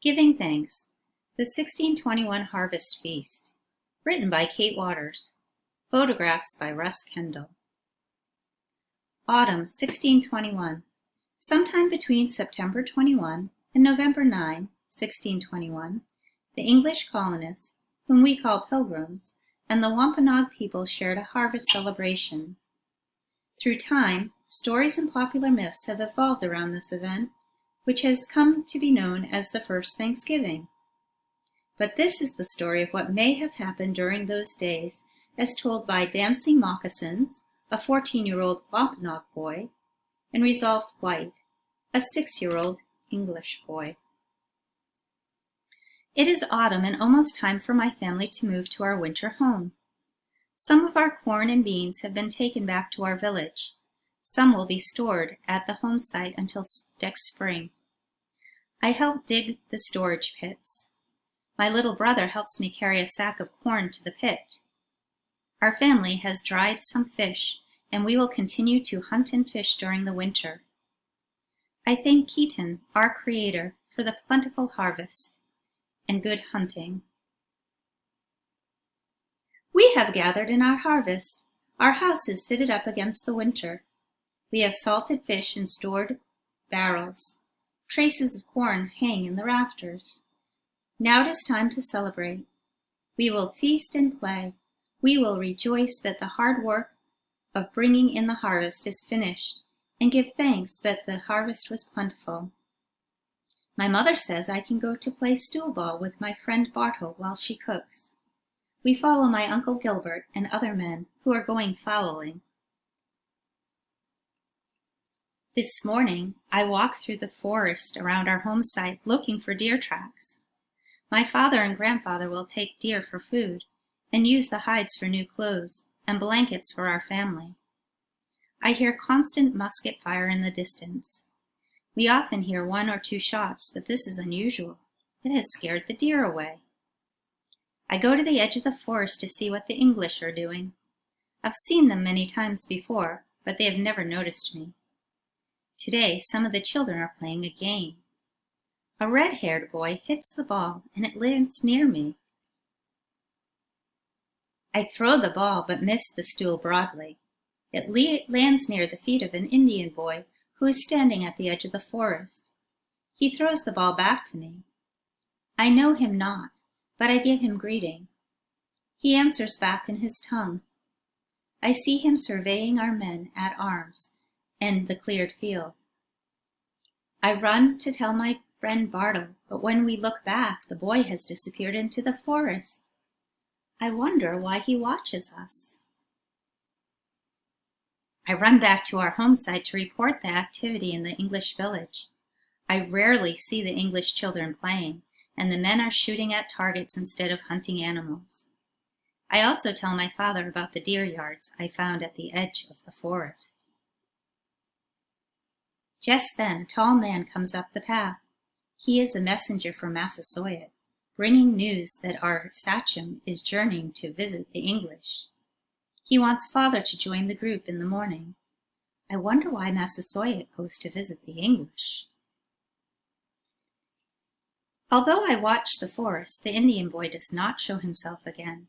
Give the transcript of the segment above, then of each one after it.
Giving Thanks, The 1621 Harvest Feast, written by Kate Waters, photographs by Russ Kendall. Autumn 1621. Sometime between September 21 and November 9, 1621, the English colonists, whom we call Pilgrims, and the Wampanoag people shared a harvest celebration. Through time, stories and popular myths have evolved around this event, which has come to be known as the first Thanksgiving. But this is the story of what may have happened during those days, as told by Dancing Moccasins, a 14-year-old Wampanoag boy, and Resolved White, a 6-year-old English boy. It is autumn and almost time for my family to move to our winter home. Some of our corn and beans have been taken back to our village. Some will be stored at the home site until next spring. I help dig the storage pits. My little brother helps me carry a sack of corn to the pit. Our family has dried some fish, and we will continue to hunt and fish during the winter. I thank Keaton, our Creator, for the plentiful harvest and good hunting. We have gathered in our harvest. Our house is fitted up against the winter. We have salted fish in stored barrels. Traces of corn hang in the rafters. Now it is time to celebrate. We will feast and play. We will rejoice that the hard work of bringing in the harvest is finished, and give thanks that the harvest was plentiful. My mother says I can go to play stool ball with my friend Bartle while she cooks. We follow my Uncle Gilbert and other men who are going fowling. This morning, I walked through the forest around our home site looking for deer tracks. My father and grandfather will take deer for food and use the hides for new clothes and blankets for our family. I hear constant musket fire in the distance. We often hear 1 or 2 shots, but this is unusual. It has scared the deer away. I go to the edge of the forest to see what the English are doing. I've seen them many times before, but they have never noticed me. Today, some of the children are playing a game. A red-haired boy hits the ball, and it lands near me. I throw the ball, but miss the stool broadly. It lands near the feet of an Indian boy who is standing at the edge of the forest. He throws the ball back to me. I know him not, but I give him greeting. He answers back in his tongue. I see him surveying our men at arms and the cleared field. I run to tell my friend Bartle, but when we look back, the boy has disappeared into the forest. I wonder why he watches us. I run back to our home site to report the activity in the English village. I rarely see the English children playing, and the men are shooting at targets instead of hunting animals. I also tell my father about the deer yards I found at the edge of the forest. Just then, a tall man comes up the path. He is a messenger from Massasoit, bringing news that our sachem is journeying to visit the English. He wants father to join the group in the morning. I wonder why Massasoit goes to visit the English. Although I watch the forest, the Indian boy does not show himself again.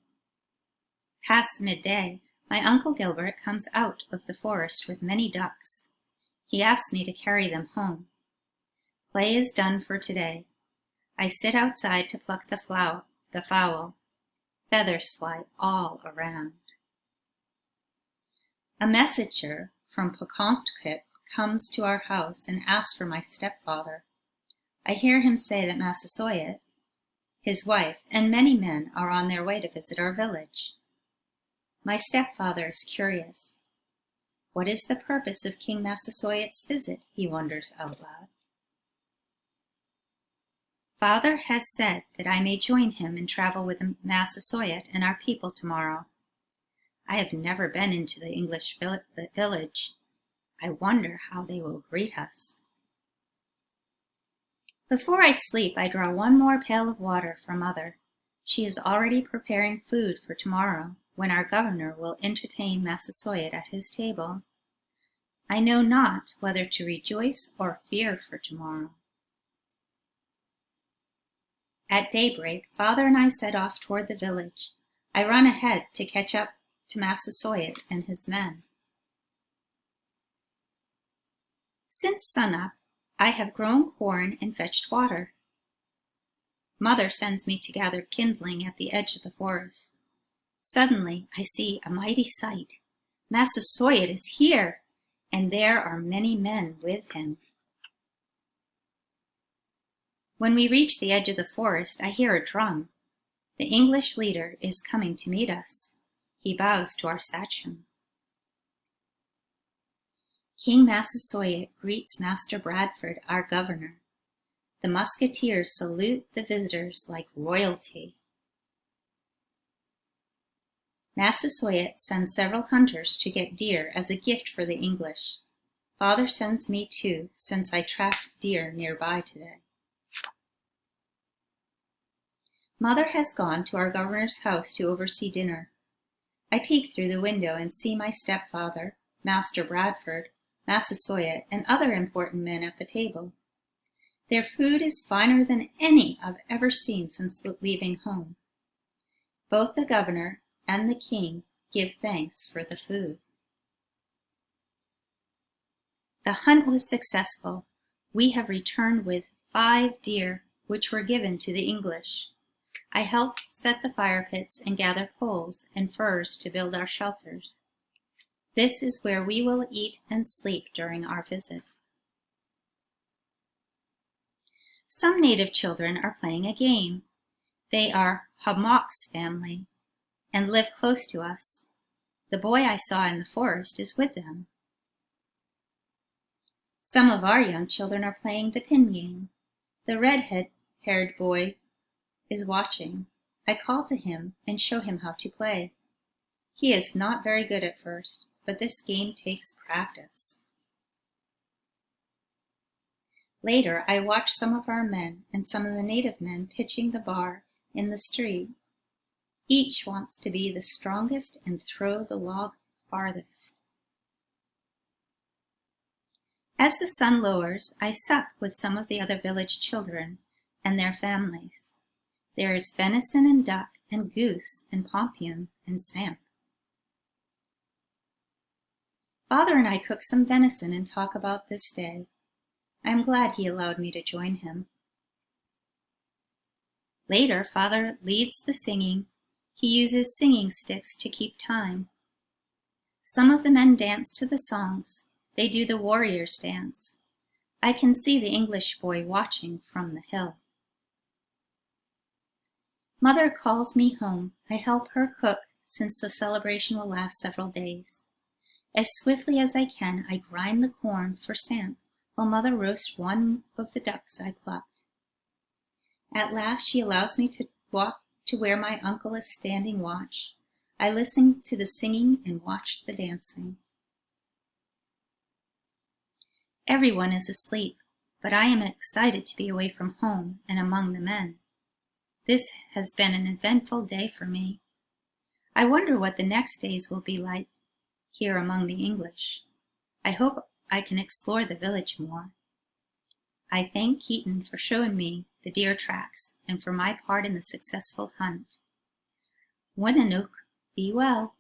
Past midday, my Uncle Gilbert comes out of the forest with many ducks. He asks me to carry them home. Play is done for today. I sit outside to pluck the fowl. Feathers fly all around. A messenger from Pocahontas comes to our house and asks for my stepfather. I hear him say that Massasoit, his wife, and many men are on their way to visit our village. My stepfather is curious. What is the purpose of King Massasoit's visit? He wonders out loud. Father has said that I may join him and travel with Massasoit and our people tomorrow. I have never been into the English village. I wonder how they will greet us. Before I sleep, I draw 1 more pail of water for Mother. She is already preparing food for tomorrow, when our governor will entertain Massasoit at his table. I know not whether to rejoice or fear for tomorrow. At daybreak, Father and I set off toward the village. I run ahead to catch up to Massasoit and his men. Since sunup, I have grown corn and fetched water. Mother sends me to gather kindling at the edge of the forest. Suddenly, I see a mighty sight. Massasoit is here, and there are many men with him. When we reach the edge of the forest, I hear a drum. The English leader is coming to meet us. He bows to our sachem. King Massasoit greets Master Bradford, our governor. The musketeers salute the visitors like royalty. Massasoit sends several hunters to get deer as a gift for the English. Father sends me too, since I tracked deer nearby today. Mother has gone to our governor's house to oversee dinner. I peek through the window and see my stepfather, Master Bradford, Massasoit, and other important men at the table. Their food is finer than any I've ever seen since leaving home. Both the governor and the king give thanks for the food. The hunt was successful. We have returned with 5 deer, which were given to the English. I helped set the fire pits and gather poles and furs to build our shelters. This is where we will eat and sleep during our visit. Some native children are playing a game. They are Hamok's family and live close to us. The boy I saw in the forest is with them. Some of our young children are playing the pin game. The red-haired boy is watching. I call to him and show him how to play. He is not very good at first, but this game takes practice. Later, I watch some of our men and some of the native men pitching the bar in the street. Each wants to be the strongest and throw the log farthest. As the sun lowers, I sup with some of the other village children and their families. There is venison and duck and goose and pompion and samp. Father and I cook some venison and talk about this day. I am glad he allowed me to join him. Later, Father leads the singing. He uses singing sticks to keep time. Some of the men dance to the songs. They do the warrior's dance. I can see the English boy watching from the hill. Mother calls me home. I help her cook since the celebration will last several days. As swiftly as I can, I grind the corn for samp, while Mother roasts one of the ducks I plucked. At last she allows me to walk to where my uncle is standing watch. I listen to the singing and watch the dancing. Everyone is asleep, but I am excited to be away from home and among the men. This has been an eventful day for me. I wonder what the next days will be like here among the English. I hope I can explore the village more. I thank Keaton for showing me the deer tracks and for my part in the successful hunt. Winanook, be well.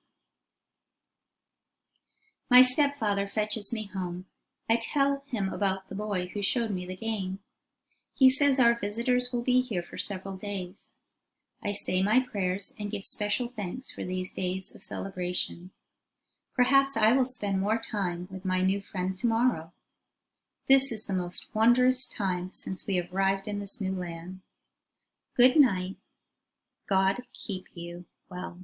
My stepfather fetches me home. I tell him about the boy who showed me the game. He says our visitors will be here for several days. I say my prayers and give special thanks for these days of celebration. Perhaps I will spend more time with my new friend tomorrow. This is the most wondrous time since we have arrived in this new land. Good night. God keep you well.